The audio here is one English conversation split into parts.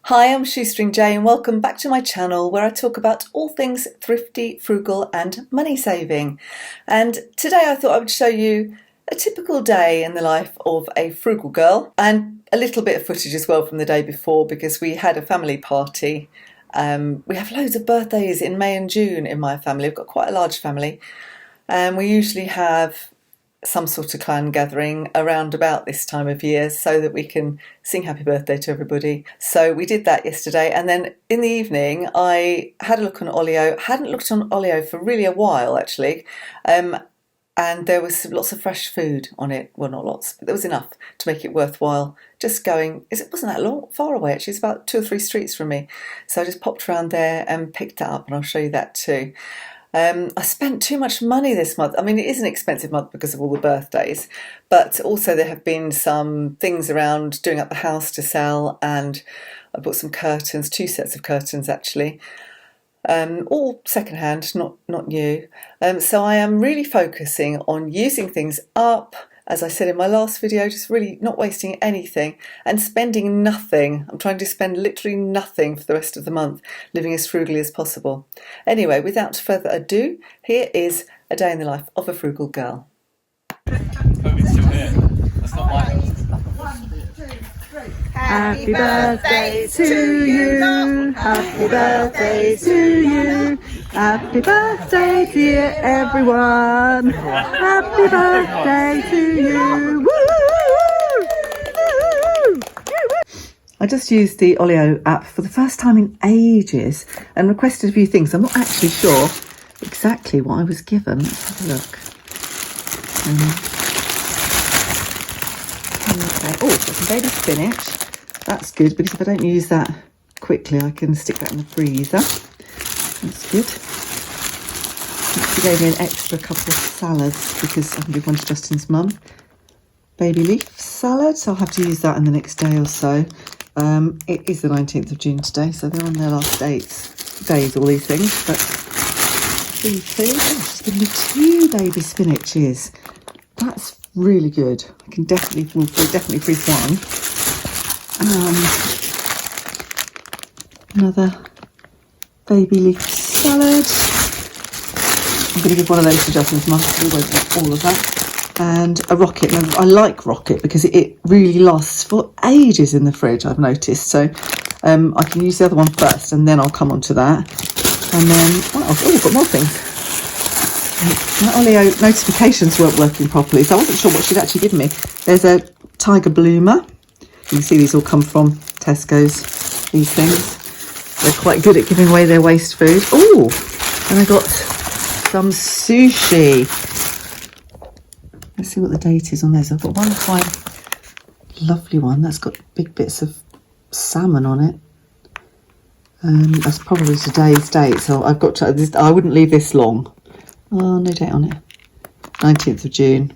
Hi, I'm Shoestring Jay and welcome back to my channel where I talk about all things thrifty, frugal and money saving. And today I thought I would show you a typical day in the life of a frugal girl and a little bit of footage as well from the day before because we had a family party. We have loads of birthdays in May and June in my family. We've got quite a large family and we usually have some sort of clan gathering around about this time of year so that we can sing happy birthday to everybody. So we did that yesterday, and then in the evening I had a look on Olio. Hadn't looked on Olio for really a while actually, and there was lots of fresh food on it. Well, not lots, but there was enough to make it worthwhile just going. It wasn't that far away actually. It's about 2 or 3 streets from me, so I just popped around there and picked it up, and I'll show you that too. I spent too much money this month. I mean, it is an expensive month because of all the birthdays, but also there have been some things around doing up the house to sell, and I bought some curtains, 2 sets of curtains actually, all secondhand, not new. So I am really focusing on using things up, as I said in my last video, just really not wasting anything and spending nothing. I'm trying to spend literally nothing for the rest of the month, living as frugally as possible. Anyway, without further ado, here is a day in the life of a frugal girl. Happy birthday to you, happy birthday to you, happy birthday dear everyone, happy birthday to you. Woo! I just used the Olio app for the first time in ages and requested a few things. I'm not actually sure exactly what I was given. Let's have a look. Okay. Oh, got some baby spinach. That's good because if I don't use that quickly, I can stick that in the freezer. That's good. She gave me an extra couple of salads because I can give one to Justin's mum. Baby leaf salad, so I'll have to use that in the next day or so. It is the 19th of June today, so they're on their last days, all these things. But she's given me 2 baby spinaches. That's really good. I can definitely freeze one. Another baby leaf salad. I'm going to give one of those to Justin's mum. We won't get all of that. And a rocket. Now, I like rocket because it really lasts for ages in the fridge, I've noticed. So I can use the other one first and then I'll come on to that. And then, I've got more things. My Olio notifications weren't working properly, so I wasn't sure what she'd actually given me. There's a tiger bloomer. You can see these all come from Tesco's, these things. They're quite good at giving away their waste food. Oh, and I got some sushi. Let's see what the date is on this. I've got one quite lovely one that's got big bits of salmon on it. That's probably today's date, so I've got to, I wouldn't leave this long. Oh, no date on it. 19th of June.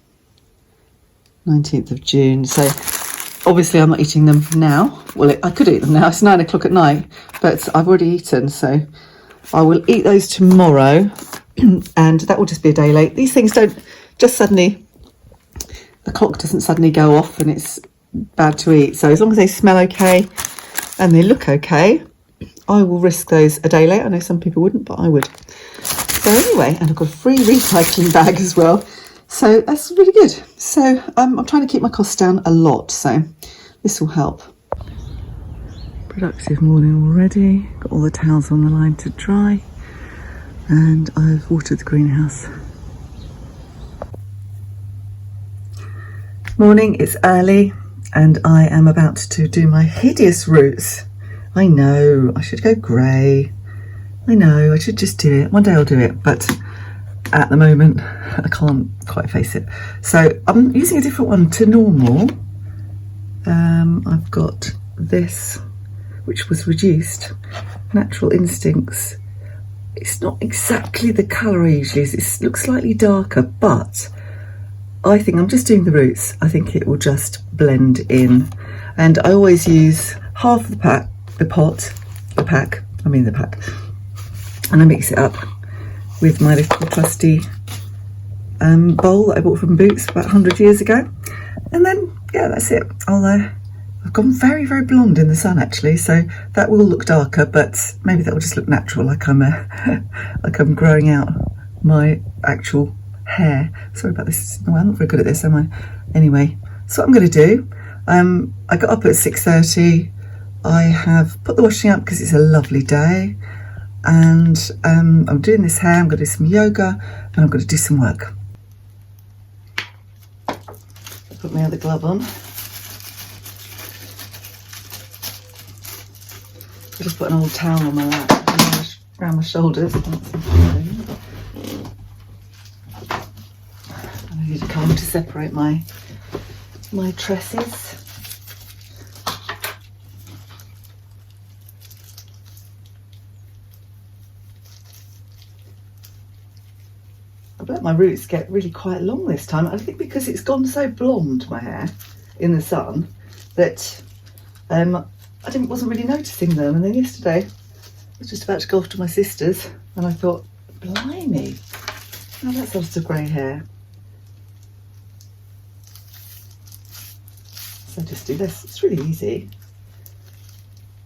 19th of June. So obviously I'm not eating them now. Well, I could eat them now. It's 9 o'clock at night, but I've already eaten. So I will eat those tomorrow and that will just be a day late. These things don't just suddenly, the clock doesn't suddenly go off and it's bad to eat. So as long as they smell okay and they look okay, I will risk those a day late. I know some people wouldn't, but I would. So anyway, and I've got a free recycling bag as well. So that's really good. So I'm trying to keep my costs down a lot. So this will help. Productive morning already. Got all the towels on the line to dry. And I've watered the greenhouse. Morning, it's early. And I am about to do my hideous roots. I know, I should go grey. I know, I should just do it. One day I'll do it, but at the moment I can't quite face it. So I'm using a different one to normal. I've got this, which was reduced. Natural Instincts. It's not exactly the colour I usually use. It looks slightly darker, but I think I'm just doing the roots. I think it will just blend in. And I always use half the pack. And I mix it up with my little trusty bowl that I bought from Boots about 100 years ago. And then, yeah, that's it. I'll I've gone very, very blonde in the sun actually, so that will look darker, but maybe that will just look natural, like I'm like I'm growing out my actual hair. Sorry about this. No, I'm not very good at this, am I? Anyway, so what I'm going to do, I got up at 6:30. I have put the washing up because it's a lovely day, and I'm doing this hair. I'm going to do some yoga, and I'm going to do some work. Put my other glove on. I just put an old towel on my lap around my shoulders. I need a comb to separate my tresses. I've let my roots get really quite long this time. I think because it's gone so blonde, my hair, in the sun, that wasn't really noticing them. And then yesterday I was just about to go off to my sister's and I thought, blimey, oh, that's lots of grey hair. So just do this. It's really easy.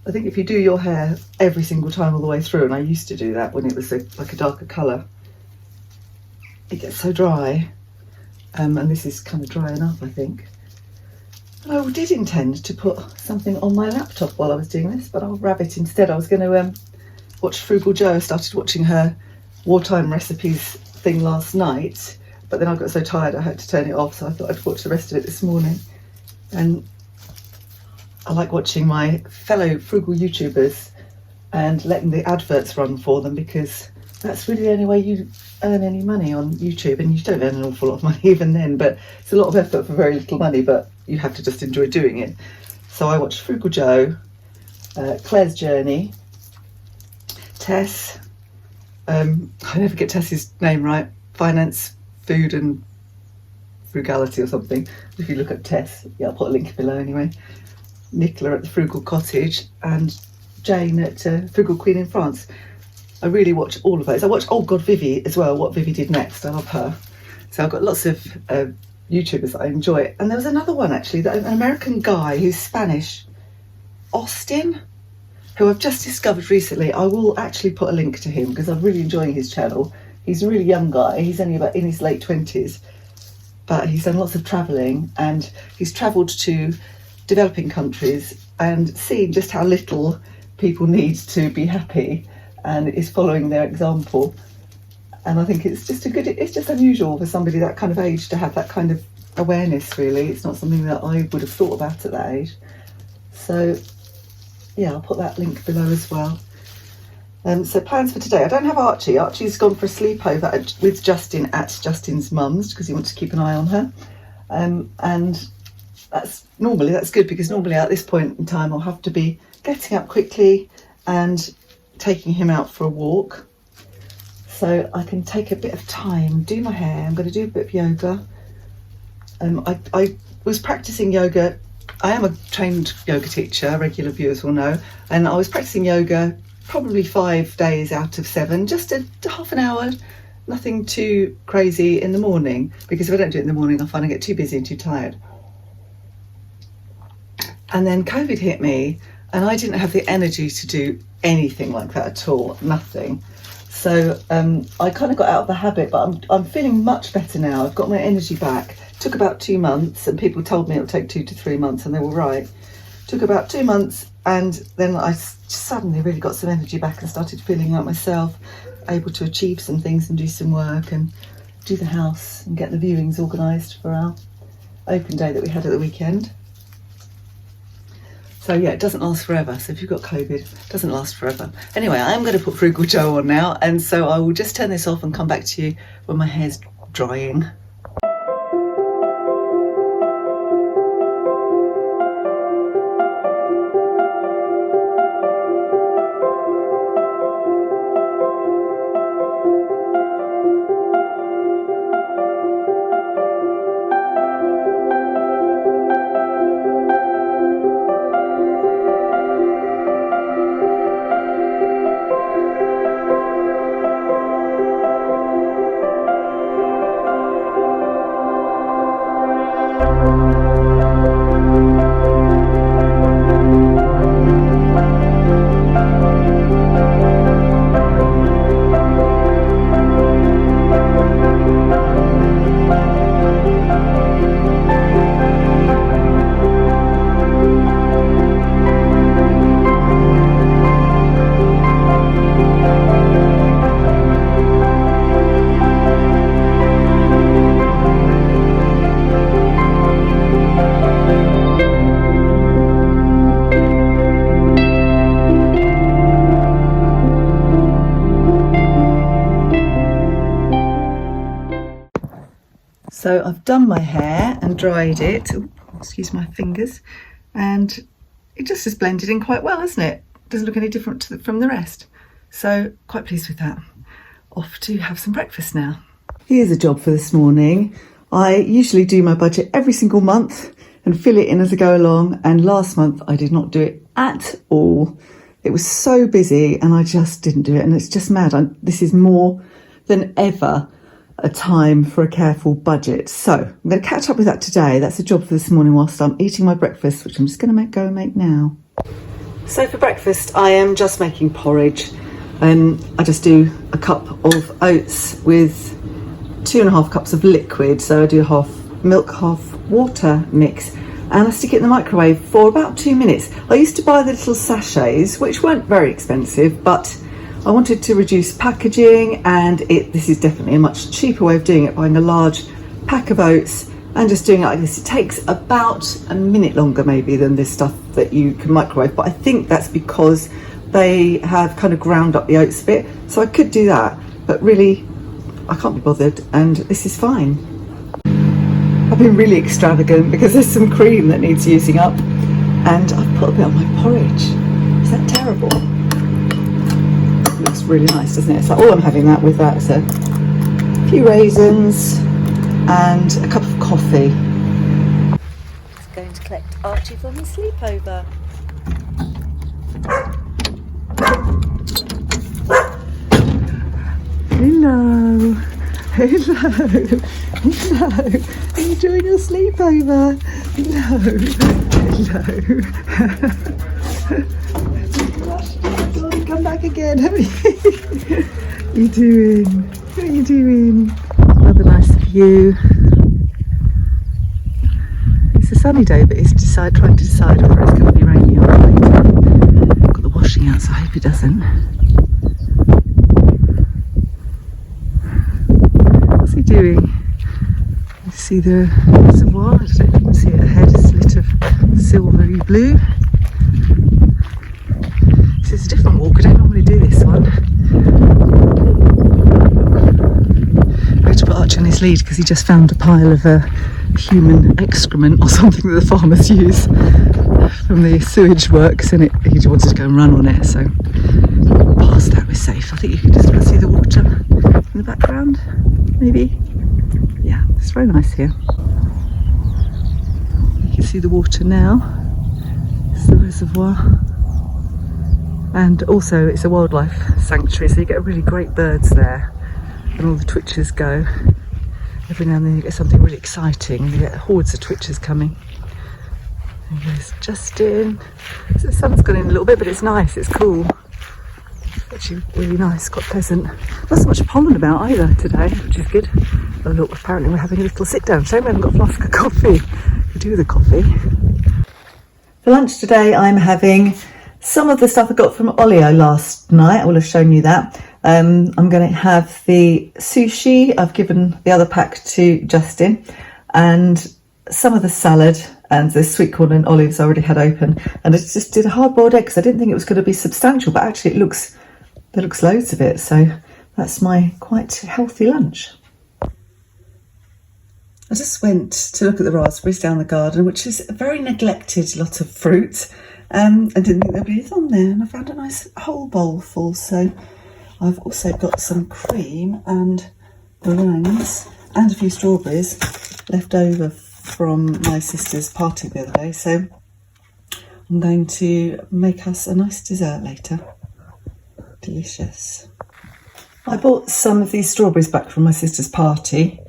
I think if you do your hair every single time all the way through, and I used to do that when it was like a darker colour, it gets so dry. And this is kind of dry enough, I think. I did intend to put something on my laptop while I was doing this, but I'll grab it instead. I was going to watch Frugal Jo. I started watching her wartime recipes thing last night, but then I got so tired I had to turn it off, so I thought I'd watch the rest of it this morning. And I like watching my fellow frugal YouTubers and letting the adverts run for them, because that's really the only way you earn any money on YouTube, and you don't earn an awful lot of money even then, but it's a lot of effort for very little money, but you have to just enjoy doing it. So I watched Frugal Jo, Claire's Journey, Tess, I never get Tess's name right, Finance, Food and Frugality or something. If you look at Tess, yeah, I'll put a link below anyway. Nicola at the Frugal Cottage, and Jane at Frugal Queen in France. I really watch all of those. I watch Oh God Vivi as well, what Vivi did next. I love her. So I've got lots of YouTubers that I enjoy. And there was another one actually, an American guy who's Spanish, Austin, who I've just discovered recently. I will actually put a link to him because I'm really enjoying his channel. He's a really young guy. He's only about in his late 20s, but he's done lots of travelling, and he's travelled to developing countries and seen just how little people need to be happy, and is following their example. And I think it's just it's just unusual for somebody that kind of age to have that kind of awareness, really. It's not something that I would have thought about at that age. So yeah, I'll put that link below as well. So plans for today. I don't have Archie. Archie's gone for a sleepover with Justin at Justin's mum's because he wants to keep an eye on her. And that's good, because normally at this point in time I'll have to be getting up quickly and taking him out for a walk. So I can take a bit of time, do my hair. I'm going to do a bit of yoga. I was practicing yoga. I am a trained yoga teacher, regular viewers will know. And I was practicing yoga probably 5 days out of 7, just a half an hour, nothing too crazy in the morning, because if I don't do it in the morning, I find I get too busy and too tired. And then COVID hit me, and I didn't have the energy to do anything like that at all, nothing. So I kind of got out of the habit, but I'm feeling much better now. I've got my energy back. Took about 2 months, and people told me it would take 2 to 3 months, and they were right. Took about 2 months, and then I suddenly really got some energy back and started feeling like myself, able to achieve some things and do some work and do the house and get the viewings organised for our open day that we had at the weekend. So yeah, it doesn't last forever. So if you've got COVID, it doesn't last forever. Anyway, I'm going to put Frugal Jo on now, and so I will just turn this off and come back to you when my hair's drying. So I've done my hair and dried it. Ooh, excuse my fingers. And it just has blended in quite well, hasn't it? Doesn't look any different from the rest. So quite pleased with that. Off to have some breakfast now. Here's a job for this morning. I usually do my budget every single month and fill it in as I go along. And last month I did not do it at all. It was so busy and I just didn't do it. And it's just mad. This is more than ever a time for a careful budget. So I'm going to catch up with that today. That's a job for this morning whilst I'm eating my breakfast, which I'm just going to go and make now. So for breakfast, I am just making porridge. I just do a cup of oats with 2.5 cups of liquid. So I do half milk, half water mix, and I stick it in the microwave for about 2 minutes. I used to buy the little sachets, which weren't very expensive, but I wanted to reduce packaging, and this is definitely a much cheaper way of doing it, buying a large pack of oats and just doing it like this. It takes about a minute longer maybe than this stuff that you can microwave, but I think that's because they have kind of ground up the oats a bit. So I could do that, but really I can't be bothered, and this is fine. I've been really extravagant because there's some cream that needs using up, and I've put a bit on my porridge. Is that terrible? It looks really nice, doesn't it? It's like, oh, I'm having that with that. So a few raisins and a cup of coffee. Just going to collect Archie for his sleepover. Hello. Hello. Hello. Are you enjoying your sleepover? Hello. Come back again, haven't you? What are you doing? What are you doing? Another nice view. It's a sunny day, but it's trying to decide whether it's going to be rainy or not. I've got the washing out, so I hope it doesn't. What's he doing? You see the reservoir? I don't know if you can see it ahead. It's lit of silvery blue. This is a different walk. I don't normally do this one. I had to put Archie on his lead because he just found a pile of human excrement or something that the farmers use from the sewage works, and he just wanted to go and run on it. So past that we're safe. I think you can just about see the water in the background, maybe. Yeah, it's very nice here. You can see the water now. It's the reservoir. And also it's a wildlife sanctuary, so you get really great birds there, and all the twitchers go. Every now and then you get something really exciting, and you get hordes of twitchers coming. And there's Justin. So the sun's gone in a little bit, but it's nice, it's cool. It's actually really nice, quite pleasant. Not so much pollen about either today, which is good. Oh look, apparently we're having a little sit down. Shame we haven't got a flask of coffee. We do the coffee. For lunch today I'm having some of the stuff I got from Olio last night. I will have shown you that. I'm going to have the sushi. I've given the other pack to Justin, and some of the salad and the sweet corn and olives I already had open. And I just did a hard-boiled egg because I didn't think it was going to be substantial, but actually there looks loads of it. So that's my quite healthy lunch. I just went to look at the raspberries down the garden, which is a very neglected lot of fruit. I didn't think there'd be anything on there, and I found a nice whole bowl full. So I've also got some cream and meringues and a few strawberries left over from my sister's party the other day. So I'm going to make us a nice dessert later. Delicious. I bought some of these strawberries back from my sister's party,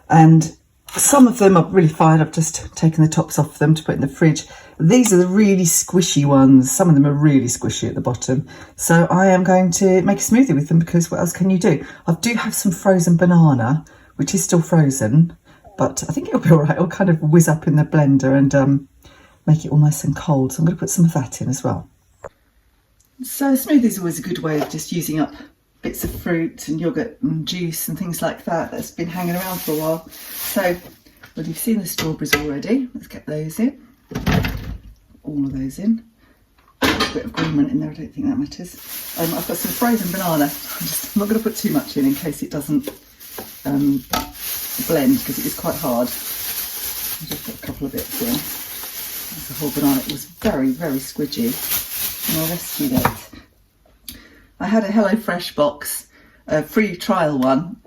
and some of them are really fine. I've just taken the tops off them to put in the fridge. These are the really squishy ones. Some of them are really squishy at the bottom. So I am going to make a smoothie with them, because what else can you do? I do have some frozen banana, which is still frozen, but I think it'll be all right. It'll kind of whiz up in the blender and make it all nice and cold. So I'm going to put some of that in as well. So a smoothie is always a good way of just using up bits of fruit and yoghurt and juice and things like that that's been hanging around for a while. So, well, you've seen the strawberries already. Let's get those in. All of those in. A bit of green mint in there, I don't think that matters. I've got some frozen banana. I'm not going to put too much in case it doesn't blend because it was quite hard. I just put a couple of bits in. There's the whole banana. It was very, very squidgy, and I rescued it. I had a HelloFresh box, a free trial one,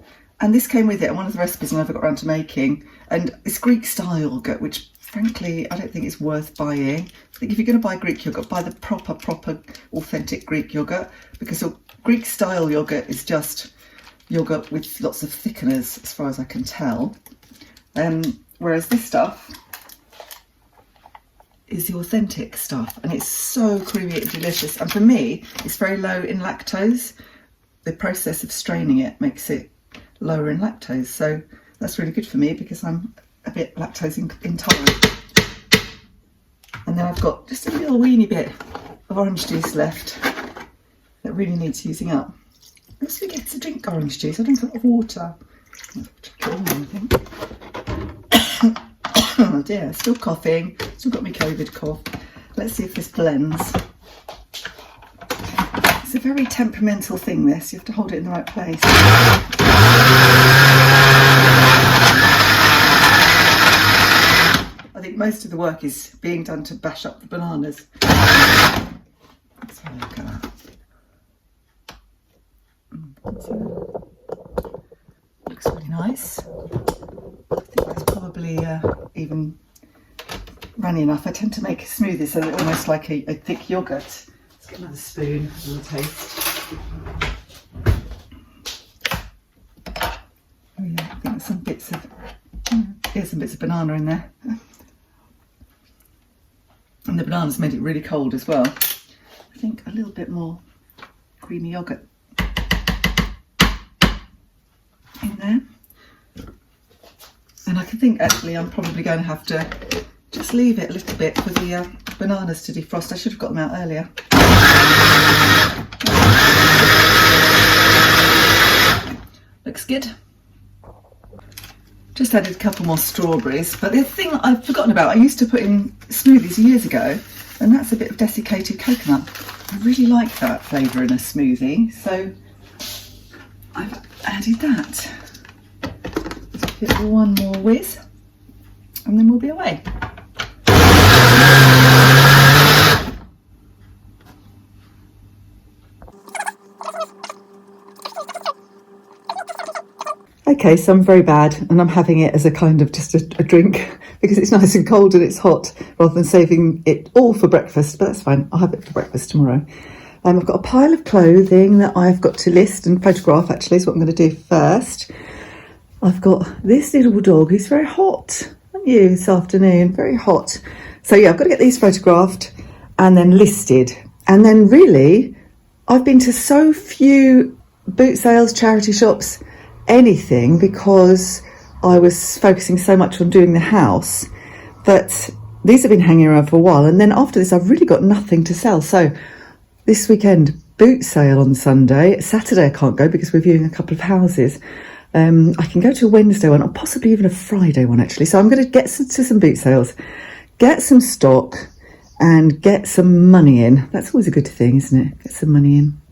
and this came with it, and one of the recipes I never got around to making. And it's Greek style yoghurt, which frankly I don't think it's worth buying. I think if you're going to buy Greek yoghurt, buy the proper authentic Greek yoghurt, because Greek style yoghurt is just yoghurt with lots of thickeners as far as I can tell. Whereas this stuff is the authentic stuff, and it's so creamy and delicious, and for me it's very low in lactose. The process of straining it makes it lower in lactose, so that's really good for me because I'm a bit lactose intolerant. And then I've got just a little weeny bit of orange juice left that really needs using up. I always forget to drink orange juice. I drink a lot of water. Oh dear, still coughing, still got my COVID cough. Let's see if this blends. It's a very temperamental thing, this. You have to hold it in the right place. I think most of the work is being done to bash up the bananas. Let's have a look at that. Looks really nice. I think that's probably even runny enough. I tend to make smoothies so they're almost like a thick yoghurt. Let's get another spoon and a taste. Oh yeah, I think there's some bits of banana in there. And the bananas made it really cold as well. I think a little bit more creamy yoghurt in there. And I can think actually I'm probably going to have to just leave it a little bit for the bananas to defrost. I should have got them out earlier. Looks good. Just added a couple more strawberries, but the thing I've forgotten about, I used to put in smoothies years ago, and that's a bit of desiccated coconut. I really like that flavour in a smoothie, so I've added that. Let's give it one more whiz, and then we'll be away. Okay, so I'm very bad, and I'm having it as a kind of just a drink because it's nice and cold and it's hot, rather than saving it all for breakfast, but that's fine. I'll have it for breakfast tomorrow. I've got a pile of clothing that I've got to list and photograph, actually, is what I'm going to do first. I've got this little dog who's very hot, aren't you, this afternoon? Very hot. So yeah, I've got to get these photographed and then listed. And then really, I've been to so few boot sales, charity shops, anything, because I was focusing so much on doing the house, that these have been hanging around for a while. And then after this, I've really got nothing to sell. So this weekend, boot sale on Sunday. Saturday I can't go because we're viewing a couple of houses. I can go to a Wednesday one, or possibly even a Friday one, actually. So I'm going to get to some boot sales, get some stock, and get some money in. That's always a good thing, isn't it? Get some money in.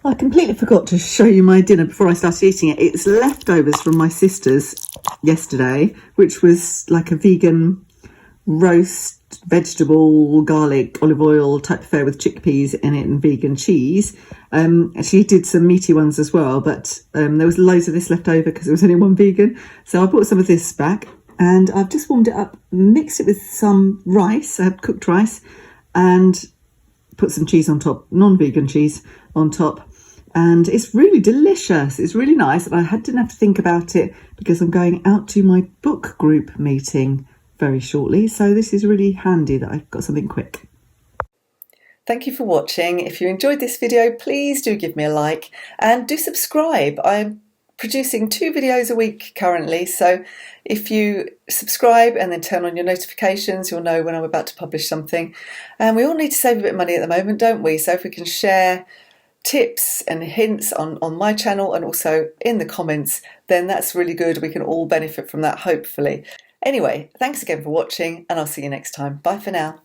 I completely forgot to show you my dinner before I started eating it. It's leftovers from my sister's yesterday, which was like a vegan roast, vegetable, garlic, olive oil type affair with chickpeas in it and vegan cheese. She did some meaty ones as well, but there was loads of this left over because there was only one vegan. So I brought some of this back, and I've just warmed it up, mixed it with some rice, cooked rice, and put some cheese on top, non-vegan cheese on top. And it's really delicious. It's really nice. And I didn't have to think about it because I'm going out to my book group meeting very shortly. So this is really handy that I've got something quick. Thank you for watching. If you enjoyed this video, please do give me a like and do subscribe. I producing 2 videos a week currently, so if you subscribe and then turn on your notifications, you'll know when I'm about to publish something. And we all need to save a bit of money at the moment, don't we? So if we can share tips and hints on my channel and also in the comments, then that's really good. We can all benefit from that, hopefully. Anyway, thanks again for watching, and I'll see you next time. Bye for now.